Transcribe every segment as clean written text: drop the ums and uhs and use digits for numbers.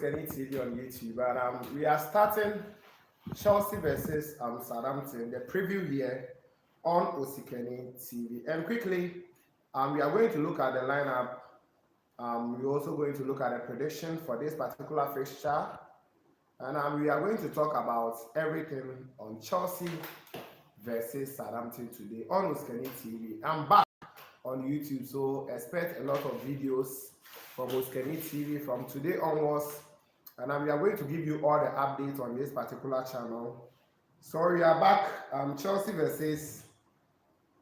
OSIKANI TV on YouTube, and we are starting Chelsea versus Southampton, the preview here on OSIKANI TV. And quickly, we are going to look at the lineup. We're also going to look at the prediction for this particular fixture, and we are going to talk about everything on Chelsea versus Southampton today on OSIKANI TV. I'm back on YouTube, so expect a lot of videos from OSIKANI TV from today onwards, and we are going to give you all the updates on this particular channel. So we are back, Chelsea versus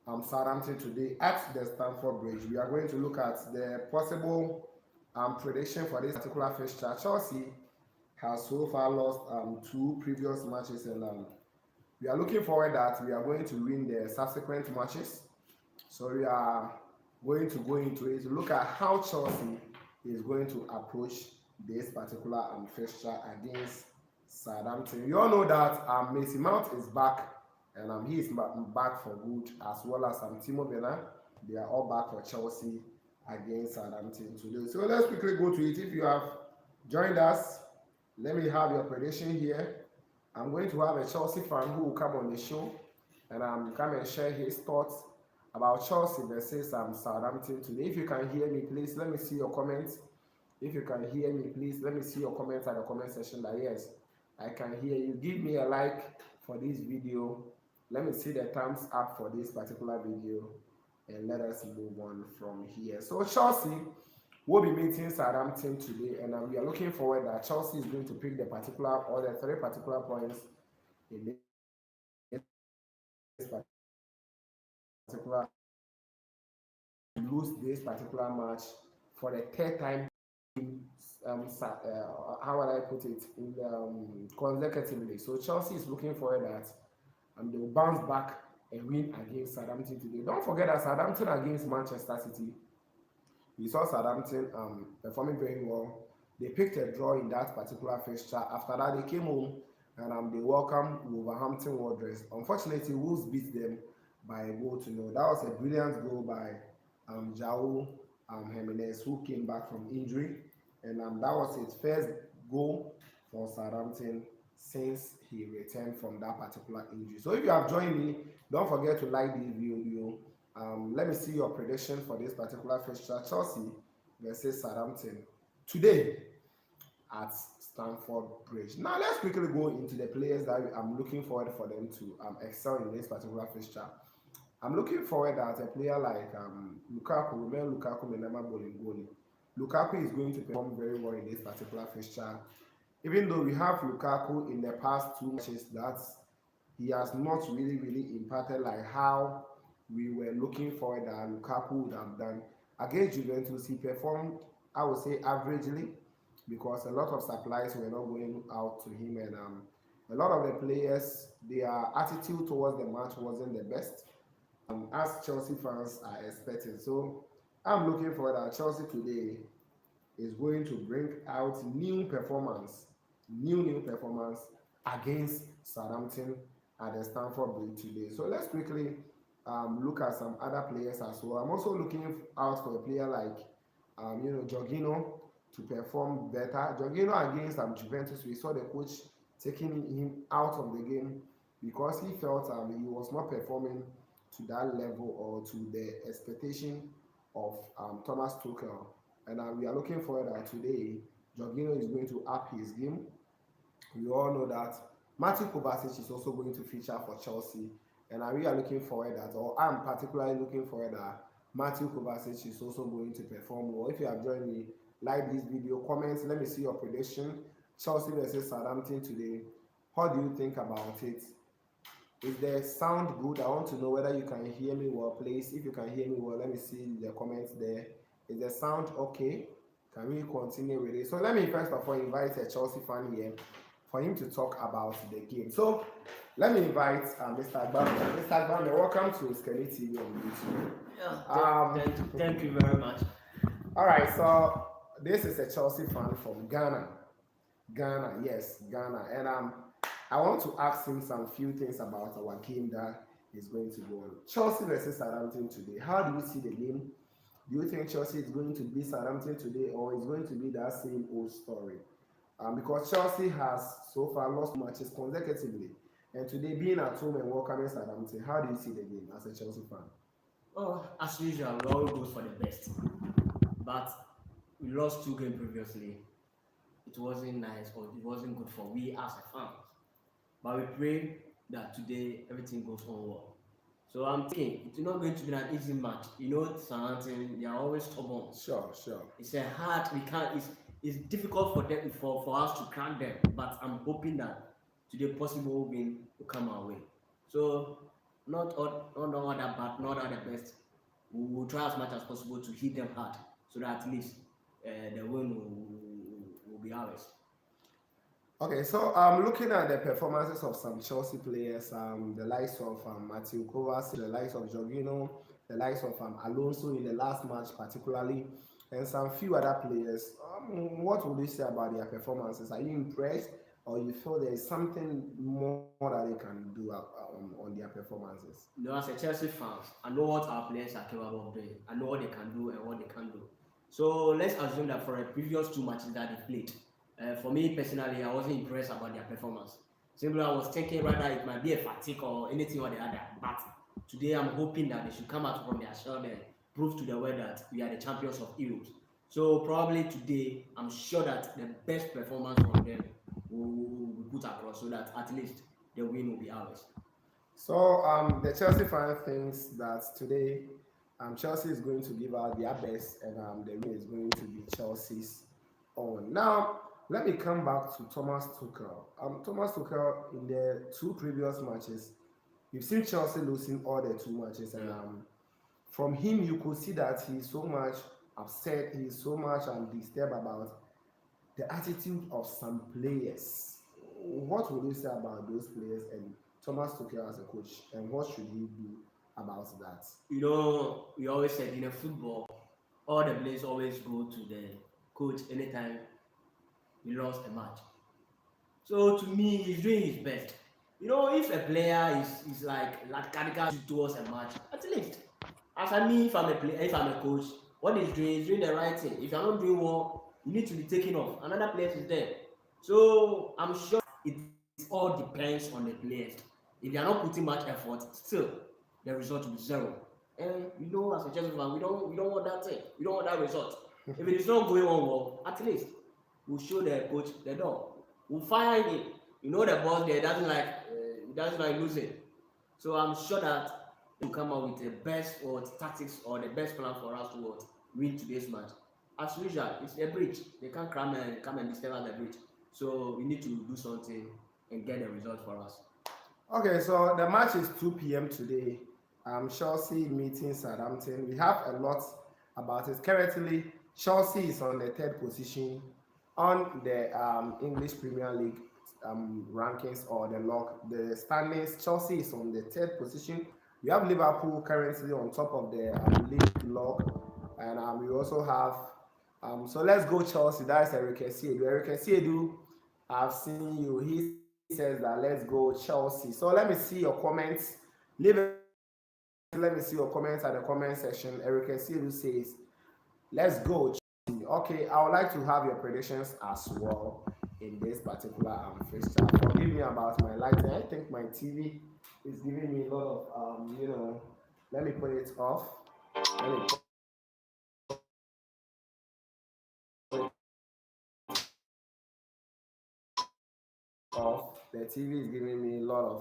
Southampton today at the Stamford Bridge. We are going to look at the possible prediction for this particular fixture. Chelsea has so far lost 2 previous matches, and we are looking forward that we are going to win the subsequent matches. So we are going to go into it to look at how Chelsea is going to approach this particular fixture against Southampton. You all know that Mason Mount is back, and he is back for good, as well as Timo Werner. They are all back for Chelsea against Southampton today. So let's quickly go to it. If you have joined us, let me have your prediction here. I'm going to have a Chelsea fan who will come on the show and come and share his thoughts about Chelsea versus Southampton today. If you can hear me, please let me see your comments. If you can hear me, please let me see your comments at the comment section. That yes, I can hear you. Give me a like for this video. Let me see the thumbs up for this particular video, and let us move on from here. So Chelsea will be meeting Southampton today, and we are looking forward that Chelsea is going to pick the particular or the 3 particular points in this particular, lose this particular match for the 3rd time how would I put it, in consecutively. So Chelsea is looking forward that they will bounce back and win against Southampton today. Don't forget that Southampton against Manchester City, we saw Southampton performing very well. They picked a draw in that particular fixture. After that, they came home and they welcomed Wolverhampton Wanderers. Unfortunately, Wolves beat them by a goal to 0. That was a brilliant goal by João Jimenez, who came back from injury, and that was his first goal for Southampton since he returned from that particular injury. So if you have joined me, don't forget to like this video. Let me see your prediction for this particular fixture, Chelsea versus Southampton today at Stamford Bridge. Now let's quickly go into the players that I'm looking forward for them to excel in this particular fixture. I'm looking forward that a player like Lukaku, remember Lukaku, the number bowling goalie. Lukaku is going to perform very well in this particular fixture. Even though we have Lukaku in the past 2 matches, that he has not really impacted like how we were looking forward that Lukaku would have done. Against Juventus, he performed, I would say, averagely, because a lot of supplies were not going out to him, and a lot of the players, their attitude towards the match wasn't the best, as Chelsea fans are expecting. So I'm looking forward that Chelsea today is going to bring out new performance against Southampton at the Stamford Bridge today. So let's quickly look at some other players as well. I'm also looking out for a player like Jorginho to perform better. Jorginho against Juventus, we saw the coach taking him out of the game because he felt he was not performing to that level or to the expectation of Thomas Tuchel. And we are looking forward that today Jorginho is going to up his game. We all know that Matthew Kovacic is also going to feature for Chelsea, and we are looking forward that, or I'm particularly looking forward that Matthew Kovacic is also going to perform well. If you have joined me, like this video, comments, let me see your prediction. Chelsea versus Southampton today. How do you think about it? Is the sound good? I want to know whether you can hear me well, please. If you can hear me well, let me see the comments there. Is the sound okay? Can we continue with it? So let me first of all invite a Chelsea fan here for him to talk about the game. So let me invite Mr. Agbame. Mr. Agbame, welcome to OSIKANI TV on YouTube. Yeah, thank you very much. All right, so this is a Chelsea fan from Ghana. Yes, Ghana. And I want to ask him some few things about our game that is going to go on. Chelsea versus Southampton today. How do you see the game? Do you think Chelsea is going to beat Southampton today, or is going to be that same old story? because Chelsea has so far lost matches consecutively. And today, being at home and welcoming Southampton, how do you see the game as a Chelsea fan? Oh, as usual, we always go for the best. But we lost two games previously. It wasn't nice or it wasn't good for we as a fans. But we pray that today everything goes on well. So I'm thinking it's not going to be an easy match. You know, Southampton, they are always stubborn. Sure. It's a hard. We can't. It's difficult for them for us to crack them. But I'm hoping that today possible win will come our way. So not all that bad, not all the best. We will try as much as possible to hit them hard, so that at least the win will be ours. Okay, so looking at the performances of some Chelsea players, the likes of Matthew Kovacic, the likes of Jorginho, the likes of Alonso in the last match particularly, and some few other players, what would you say about their performances? Are you impressed, or you feel there is something more that they can do on their performances? You know, as a Chelsea fans, I know what our players are capable of doing. I know what they can do and what they can't do. So let's assume that for the previous two matches that they played, for me personally, I wasn't impressed about their performance. Simply, I was thinking rather it might be a fatigue or anything or the other. But today, I'm hoping that they should come out from their shell and prove to the world that we are the champions of Europe. So probably today, I'm sure that the best performance from them will be put across so that at least the win will be ours. So the Chelsea fan thinks that today Chelsea is going to give out their best, and the win is going to be Chelsea's own. Now, let me come back to Thomas Tuchel. Thomas Tuchel, in the two previous matches, you've seen Chelsea losing all the two matches, and from him you could see that he's so much upset, he's so much disturbed about the attitude of some players. What would you say about those players and Thomas Tuchel as a coach, and what should he do about that? You know, we always said in a football, all the players always go to the coach anytime he lost a match. So to me, he's doing his best. You know, if a player is like radical towards a match, at least as I mean, if I'm a player, if I'm a coach, what he's doing the right thing. If you're not doing well, you need to be taken off. Another player is there. So I'm sure it all depends on the players. If you're not putting much effort, still the result will be zero. And you know, as a Chelsea fan, we don't want that thing. We don't want that result. If it is not going on well, at least we'll show the coach the door. We'll fire him. You know the boss there doesn't like losing. So I'm sure that he'll come up with the best or tactics or the best plan for us to win today's match. As usual, it's a bridge. They can't come and disturb at the bridge. So we need to do something and get the result for us. Okay, so the match is 2 p.m. today. Chelsea meeting Southampton. We have a lot about it. Currently, Chelsea is on the third position on the English Premier League rankings or the log, the standings. Chelsea is on the third position. We have Liverpool currently on top of the league log, and we also have. So let's go Chelsea. That's Eric Esiedu. Eric Esiedu, I've seen you. He says that let's go Chelsea. So let me see your comments. Let me see your comments at the comment section. Eric Esiedu says, let's go Chelsea. Okay, I would like to have your predictions as well in this particular fixture. Forgive me about my lighting. I think my TV is giving me a lot of let me put it off. Let me put it off. The TV is giving me a lot of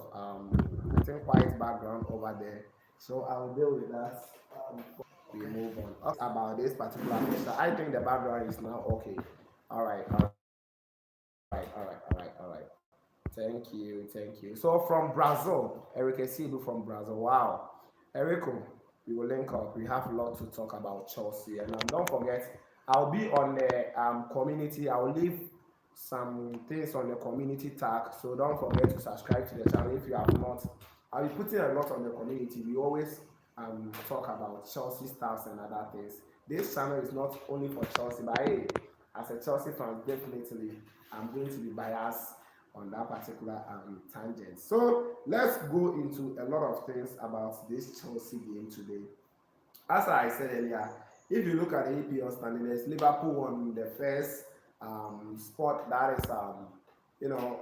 I think quiet background over there. So I will deal with that. We move on. About this particular fixture. I think the background is now okay. All right. Thank you. So from Brazil, Eric Esidu from Brazil. Wow. Erico, we will link up. We have a lot to talk about Chelsea. And don't forget, I'll be on the community. I'll leave some things on the community tag. So don't forget to subscribe to the channel if you have not. I'll be putting a lot on the community. We always talk about Chelsea stars and other things. This channel is not only for Chelsea, but hey, as a Chelsea fan, definitely I'm going to be biased on that particular tangent. So let's go into a lot of things about this Chelsea game today. As I said earlier, if you look at the EPL standing, there's Liverpool on the first spot that is you know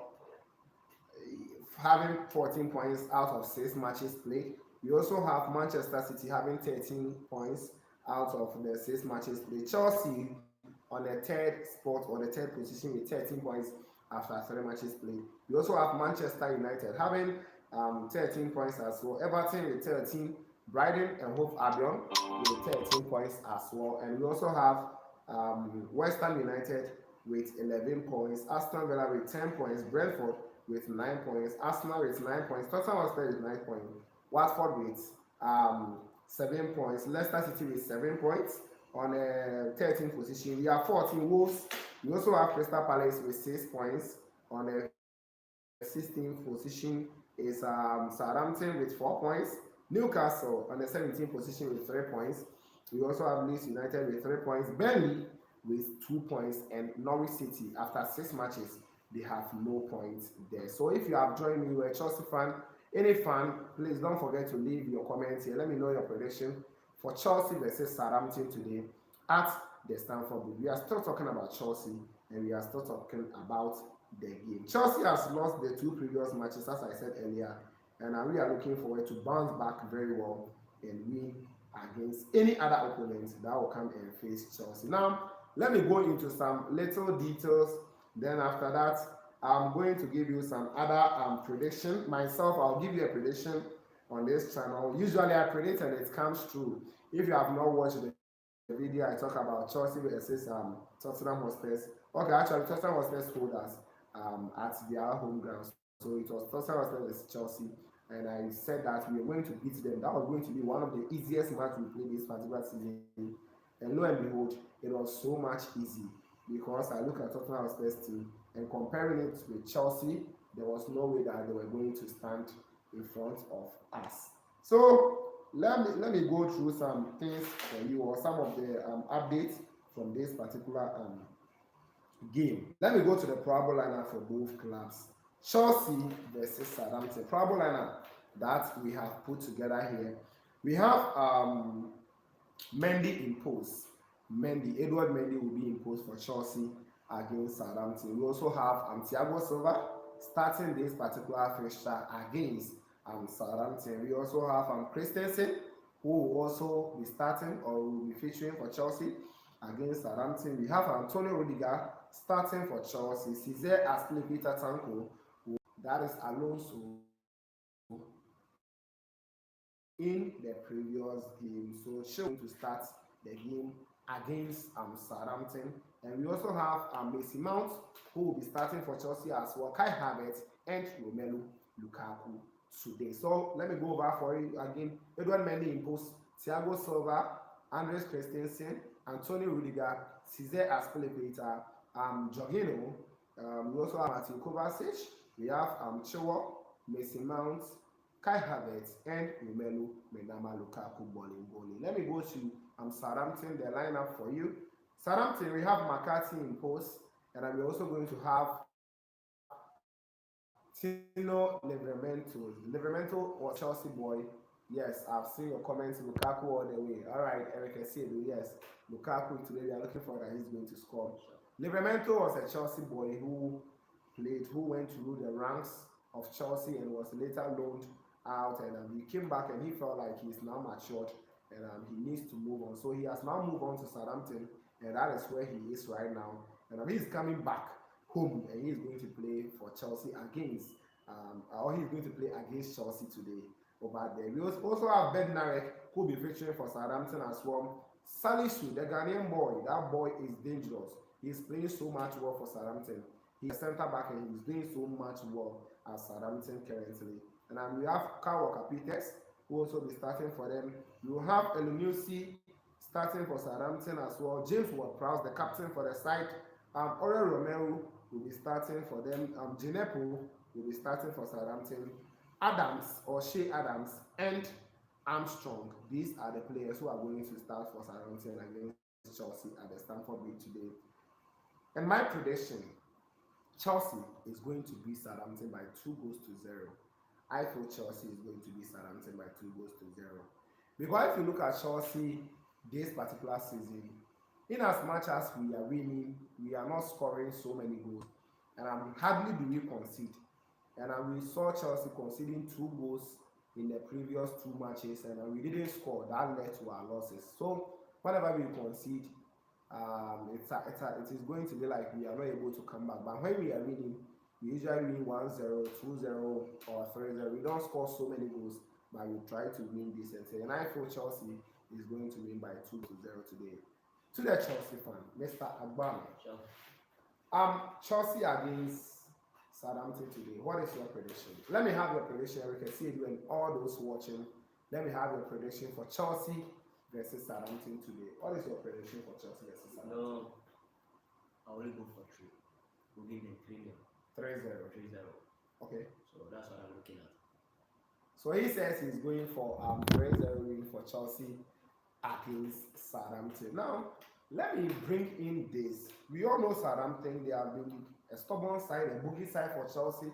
having 14 points out of 6 matches played. We also have Manchester City having 13 points out of the 6 matches played. Chelsea on the third spot or the third position with 13 points after 3 matches played. We also have Manchester United having 13 points as well. Everton with 13, Brighton and Hove Albion with 13 points as well. And we also have West Ham United with 11 points, Aston Villa with 10 points, Brentford with 9 points, Arsenal with 9 points, Tottenham Hotspur with 9 points, Watford with 7 points, Leicester City with 7 points on a 13th position. We have 14 Wolves. We also have Crystal Palace with 6 points on a 16th position is Southampton with 4 points. Newcastle on the 17th position with 3 points. We also have Leeds United with 3 points. Burnley with 2 points, and Norwich City after 6 matches they have no points there. So if you have joined me, you're a Chelsea fan, any fan, please don't forget to leave your comments here. Let me know your prediction for Chelsea versus Southampton today at the Stamford Bridge. We are still talking about Chelsea and we are still talking about the game. Chelsea has lost the 2 previous matches, as I said earlier, and we are looking forward to bounce back very well and win against any other opponent that will come and face Chelsea. Now, let me go into some little details. Then after that, I'm going to give you some other prediction. Myself, I'll give you a prediction on this channel. Usually I predict and it comes true. If you have not watched the video, I talk about Chelsea versus Tottenham Hotspur. Okay, actually Tottenham Hotspur told us at their home grounds. So it was Tottenham Hotspur versus Chelsea, and I said that we were going to beat them. That was going to be one of the easiest matches we played this particular season. And lo and behold, it was so much easy because I look at Tottenham Hotspur's team and comparing it with Chelsea, there was no way that they were going to stand in front of us. So let me go through some things for you, or some of the updates from this particular game. Let me go to the probable lineup for both clubs. Chelsea versus Southampton. Probable lineup that we have put together here. We have Mendy in post. Edward Mendy will be in post for Chelsea against Southampton. We also have Thiago Silva starting this particular fixture against Southampton. We also have Christensen, who will also be starting or will be featuring for Chelsea against Southampton. We have Antonio Rudiger starting for Chelsea. Cesar Azpilicueta Tanko, that is Alonso in the previous game. So she's going to start the game against Southampton. And we also have Mason Mount, who will be starting for Chelsea as well, Kai Havertz and Romelu Lukaku today. So let me go over for you again. Edward Mendy in post, Thiago Silva, Andres Christensen, Antonio Rudiger, Cesar Azpilicueta, Jorginho. We also have Martin Kovacic. We have Chilwell, Mason Mount, Kai Havertz, and Romelu Lukaku bowling. Let me go to Southampton, the lineup for you. Southampton, we have McCarthy in post, and we're also going to have Tino Livramento. Livramento was Chelsea boy. Yes, I've seen your comments. Lukaku all the way. All right, Eric, I see it. Yes, Lukaku today. We are looking for that he's going to score. Livramento was a Chelsea boy who went through the ranks of Chelsea and was later loaned out, and he came back and he felt like he's now matured and he needs to move on. So he has now moved on to Southampton, and that is where he is right now. And he's coming back home and he's going to play for Chelsea against, or he's going to play against Chelsea today over there. We also have Bednarek, who will be featuring for Southampton as well. Salisu, the Ghanaian boy, that boy is dangerous. He's playing so much well for Southampton. He's a centre back and he's doing so much well at Southampton currently. And we have Kyle Walker-Peters, who will also be starting for them. We will have Elunusi starting for Southampton as well. James Ward-Prowse, the captain for the side. Oriol Romero will be starting for them. Ginepo will be starting for Southampton. Adams, or Shea Adams, and Armstrong. These are the players who are going to start for Southampton against Chelsea at the Stamford Bridge today. And my prediction, Chelsea is going to beat Southampton by 2-0. I feel Chelsea is going to beat Southampton by 2-0. Because if you look at Chelsea this particular season, In as much as we are winning, we are not scoring so many goals, and hardly do we concede. And we saw Chelsea conceding 2 goals in the previous 2 matches, and we didn't score. That led to our losses. So whenever we concede, it is going to be like we are not able to come back. But when we are winning, we usually win 1-0, 2-0, or 3-0. We don't score so many goals, but we try to win decently. And I feel Chelsea is going to win by 2-0 today. To the Chelsea fan, Mr. Agbami. Sure. Chelsea against Southampton today. What is your prediction? Let me have your prediction. We can see you and all those watching. Let me have your prediction for Chelsea versus Southampton today. What is your prediction for Chelsea versus Southampton? No, I only go for 3. We'll give them 3-0. 3-0. Okay. So that's what I'm looking at. So he says he's going for 3-0 win for Chelsea against Southampton. Now, let me bring in this. We all know Southampton, they have been a stubborn side, a boogie side for Chelsea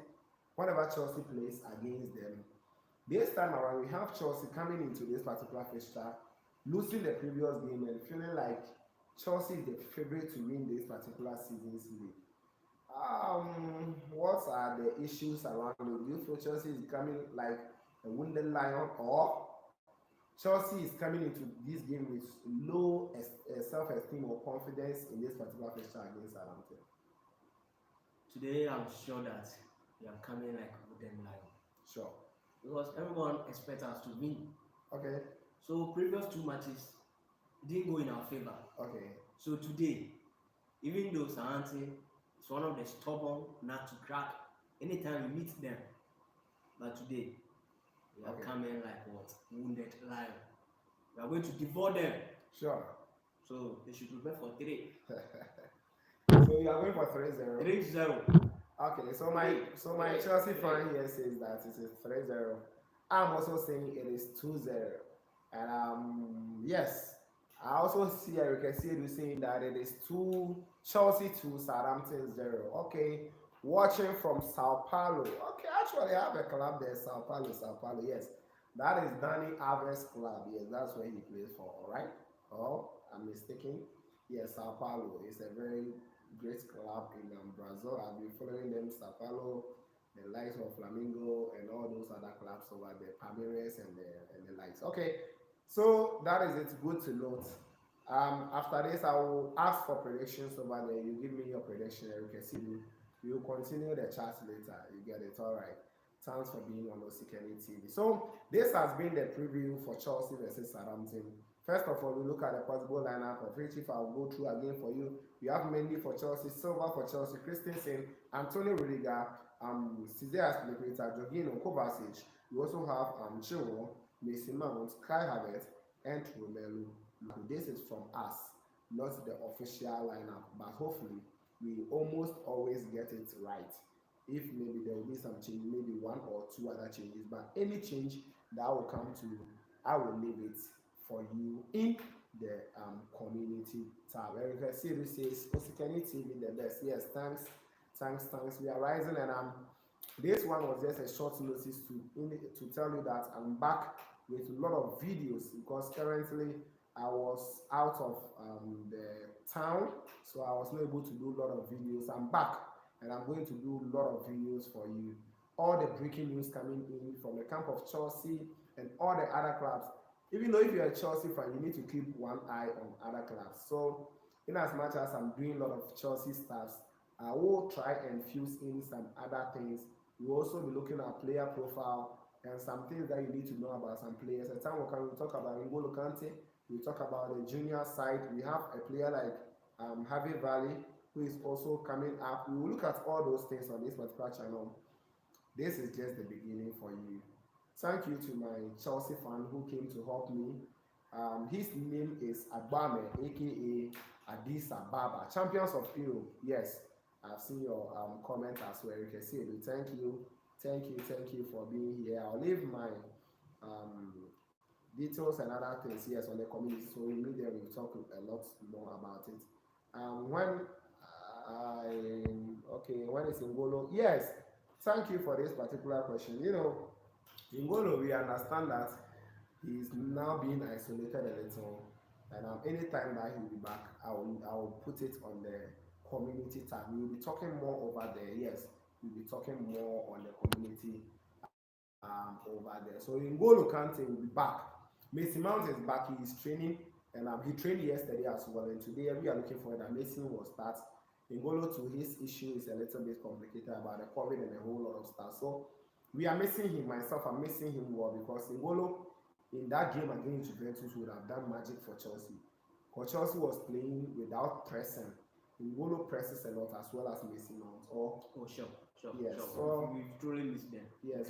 whenever Chelsea plays against them. This time around, we have Chelsea coming into this particular fixture, losing the previous game and feeling like Chelsea is the favorite to win this particular season's league. What are the issues around it? Do you feel Chelsea is coming like a wounded lion, or Chelsea is coming into this game with low self-esteem or confidence in this particular fixture against Southampton? Today, I'm sure that we are coming like a wooden lion. Sure. Because everyone expects us to win. Okay. So previous 2 matches didn't go in our favor. Okay. So today, even though Southampton is one of the stubborn not to crack anytime we meet them, but today we are coming like what? Wounded lion. We are going to devour them. Sure. So they should prepare for 3. So you are going for 3-0. 3-0. Okay, so my Chelsea fan here says that it is 3-0. I'm also saying it is 2-0. And yes, I also see Eric saying that it is 2 Chelsea 2 Southampton 0. Okay, watching from Sao Paulo. Okay, actually I have a club there, Sao Paulo. Yes, that is Danny Alves' club. Yes, that's where he plays for. All right. Oh, I'm mistaken. Yes, Sao Paulo is a very great club in Brazil. I've been following them, Sao Paulo, the likes of Flamengo, and all those other clubs over there, Palmeiras and the likes. Okay, so that is it. Good to note. After this, I will ask for predictions over there. You give me your prediction, and we can see you. We will continue the chat later. You get it, all right. Thanks for being on OSIKANI TV. So this has been the preview for Chelsea versus Southampton. First of all, we look at the possible lineup of which, if I'll go through again for you, we have Mendy for Chelsea, Silva for Chelsea, Christensen, Antonio Rudiger, Cesar Azpilicueta, Jorginho, Kovacic. We also have Chilwell, Mason Mount, Kai Havertz, and Romelu. This is from us, not the official lineup, but hopefully we almost always get it right. If maybe there will be some change, maybe 1 or 2 other changes, but any change that will come to, I will leave it for you in the community tab. Eric Series says OSIKANI TV the best. Yes, thanks. We are rising, and this one was just a short notice to tell you that I'm back with a lot of videos, because currently I was out of the town, so I was not able to do a lot of videos. I'm back, and I'm going to do a lot of videos for you. All the breaking news coming in from the camp of Chelsea and all the other clubs. Even though if you're a Chelsea fan, you need to keep one eye on other clubs. So in as much as I'm doing a lot of Chelsea stuff, I will try and fuse in some other things. We'll also be looking at player profile and some things that you need to know about some players. At time will come, we'll talk about N'Golo Kante, we'll talk about the junior side. We have a player like Harvey Valley, who is also coming up. We will look at all those things on this particular channel. This is just the beginning for you. Thank you to my Chelsea fan who came to help me. His name is Agbame, aka Addis Ababa, Champions of Europe. Yes, I've seen your comment as well. You can see it. Thank you for being here. I'll leave my details and other things, yes, on the community, so we meet there, we'll talk a lot more about it. When it's N'Golo, yes, thank you for this particular question. You know, N'Golo, we understand that he's now being isolated a little. And anytime that he'll be back, I'll put it on the community tab. We'll be talking more over there. Yes, we'll be talking more on the community over there. So N'Golo Kante will be back. Mason Mount is back. He is training, and he trained yesterday as well. And today we are looking for that Mason will start. N'Golo, to his issue is a little bit complicated about the COVID and a whole lot of stuff. So we are missing him. Myself, I'm missing him well because N'Golo in that game against Juventus would have done magic for Chelsea. Because Chelsea was playing without pressing. N'Golo presses a lot as well as Mason Mount. Oh, sure. Yes, sure. so We've truly missed them. yes,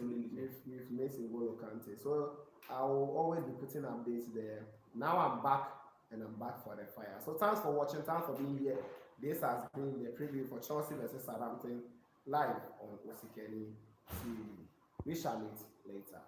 we've made N'Golo Kante. So I will always be putting updates there. Now I'm back and I'm back for the fire. So thanks for watching, thanks for being here. This has been the preview for Chelsea versus Southampton live on OSIKANI TV. We shall meet later.